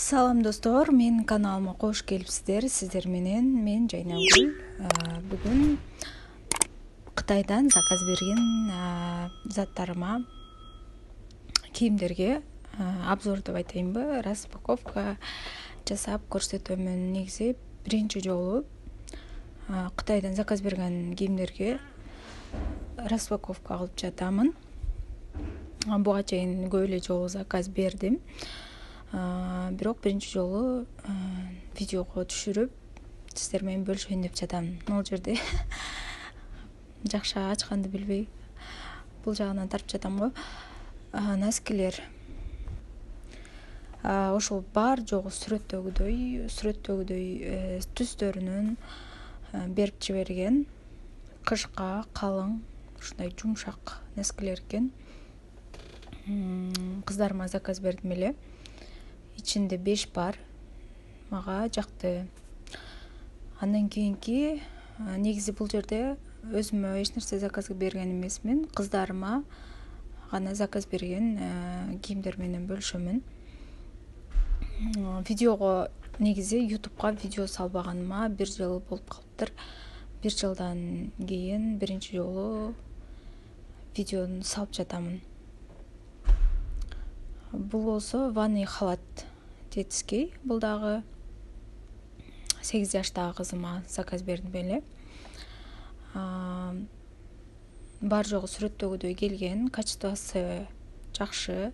Салам достор, мен каналыма кош келипсиздер. Сиздер менен мен Жайнагүл. Бүгүн Кытайдан заказ берген заттарыма, кийимдерге обзор деп айтайынбы, распаковка жасап көрсөтөмүн. Негизи биринчи жолу Кытайдан заказ берген кийимдерге распаковка кылып жатамын. Буга чейин көп эле жолу заказ бердим. Бирок биринчи жолу видеого түшүрүп сиздер менен бөлүшөйүн деп жатам. Могул жерде жакшы ачканды билбей бул жагынан тартып жатам го. Носкилер ошол бар жогу сүрөттөгүдөй түстөрүнөн берип жиберген. Кышка калың, ушундай жумшак носкилер экен. Кыздарыма заказ бердим эле. Ичинде 5 бар. Мага жакты. Андан кийинки негизи бул жерде өзүмө эч нерсе заказ берген эмесмин. Кыздарыма гана заказ берген кийимдер менен бөлүшөмүн. Видеого негизи YouTube'га видео салбаганыма 1 жыл болуп калыптыр. 1 жылдан кийин биринчи жолу видеону салып жатамын. Бул болсо ванный халат детский. Бул дагы 8 жаштагы кызыма заказ бердим эле. Бар жогу сүрөттөгүдөй келген, качествосы жакшы.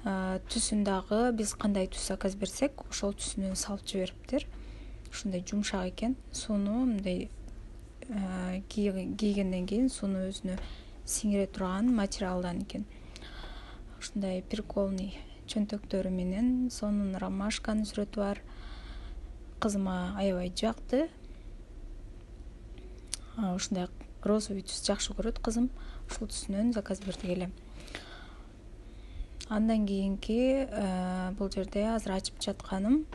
Түсүн дагы биз кандай түс заказ берсек, ошол түсүнөн салып жибериптир. Ушундай жумшак экен. Сууну мындай кийгенден кийин сууну өзүнө сиңире турган материалдан экен. Ушундай прикольный чөнтөктөрү менен сонун ромашканын сүрөтү бар. Кызыма аябай жакты. Ушундай розовый түс жакшы көрөт кызым. Ушул түсүнөн заказ бердик эле. Андан кийинки бул жерде азыр ачып жатканым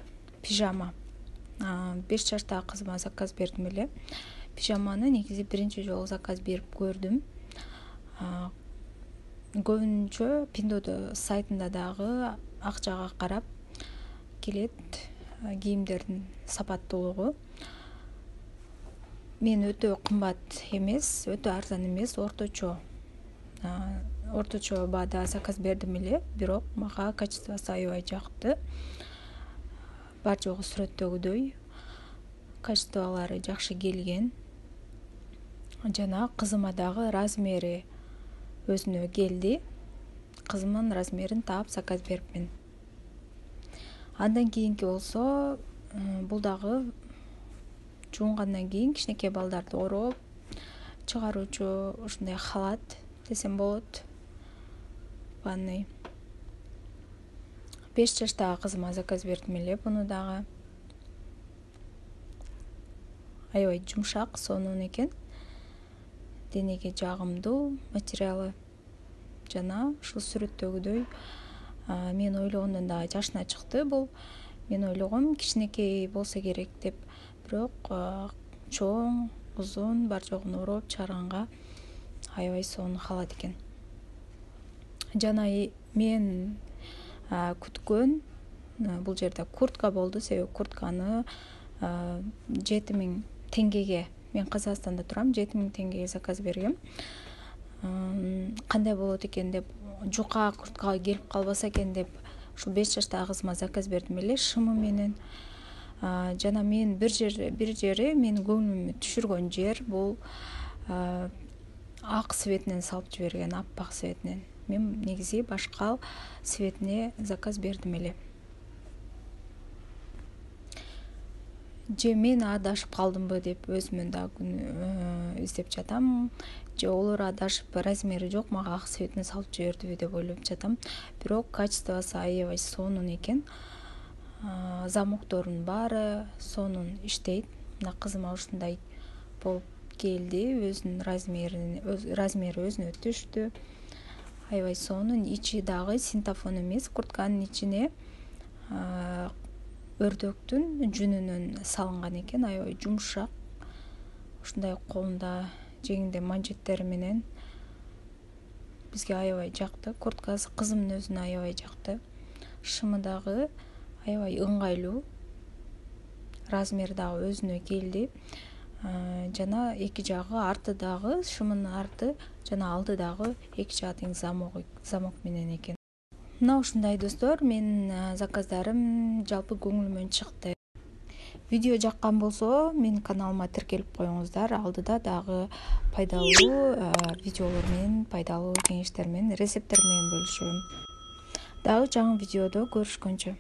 пижама. 5 жаштагы кызыма заказ бердим эле. Пижаманы негизи биринчи жолу заказ берип көрдүм. Көбүнчө Пиндодо сайтында дагы акчага карап келет кийимдердин сапаттуулугу. Мен өтө кымбат эмес, өтө арзан эмес, орточо баада заказ бердим эле, бирок мага качествосу аябай жакты. Бар жогу сүрөттөгүдөй, качестволору жакшы келген. Жана кызыма дагы размери өзүнө келди. Кызымдын размерин таап заказ берипмин. Андан кийинки болсо, бул дагы жуунгандан кийин кичинекей балдарды ороп чыгаруучу ушундай халат десем болот. Ванный. 5 жаштагы кызыма заказ бердим эле. Буну дагы аябай жумшак, сонун экен. Денеге жагымдуу материалы жана ушул сүрөттөгүдөй мен ойлогондон да жашына чыкты. Бул мен ойлогом кичинекей болсо керек деп, бирок чоң, узун, бар жогун ороп чыгарганга аябай сонун халат экен. Жана мен күткөн бул жерде куртка болду. Себеби куртканы 7000 теңгеге, мен Казакстанда турам, 7000 теңгеге заказ бергем. Кандай болот экен деп, жука курткага келип калбаса экен деп, ушул 5 жаштагы кызыма заказ бердим эле, шымы менен. Жана мен бир жери менин көңүлүмдү түшүргөн жер бул ак светинен салып жиберген, аппак светинен. Мен негизи башка светине заказ бердим эле. Же мен адашып калдымбы деп өзүмөн да издеп жатам. Же олор адашып размери жок, мага ак цветине салып жибердиби деп ойлоп жатам. Бирок качествосу аябай сонун экен. Замоктордун баары сонун иштейт. Мына кызыма ушундай болуп келди. Өзүнүн размери өзүнө түштү. Аябай сонун. Ичи дагы синтофон эмес. Куртканын ичине өрдөктүн жүнүнөн салынган экен. Аябай жумшак. Ушундай колунда, жеңинде манжеттери менен бизге аябай жакты. Курткасы кызымдын өзүнө аябай жакты. Шымы дагы аябай ыңгайлуу, размери дагы өзүнө келди. Жана эки жагы, арты дагы, шымынын арты жана алды дагы эки жака тең замок менен экен. Мына ушундай достор, менин заказдарым жалпы көңүлүмөн чыкты. Видео жаккан болсо, менин каналыма тиркелип коюңуздар. Алдыда дагы пайдалуу видеолор менен, пайдалуу кеңештер менен, рецепттер менен бөлүшөм. Дагы жаңы видеодо көрүшкөнчө.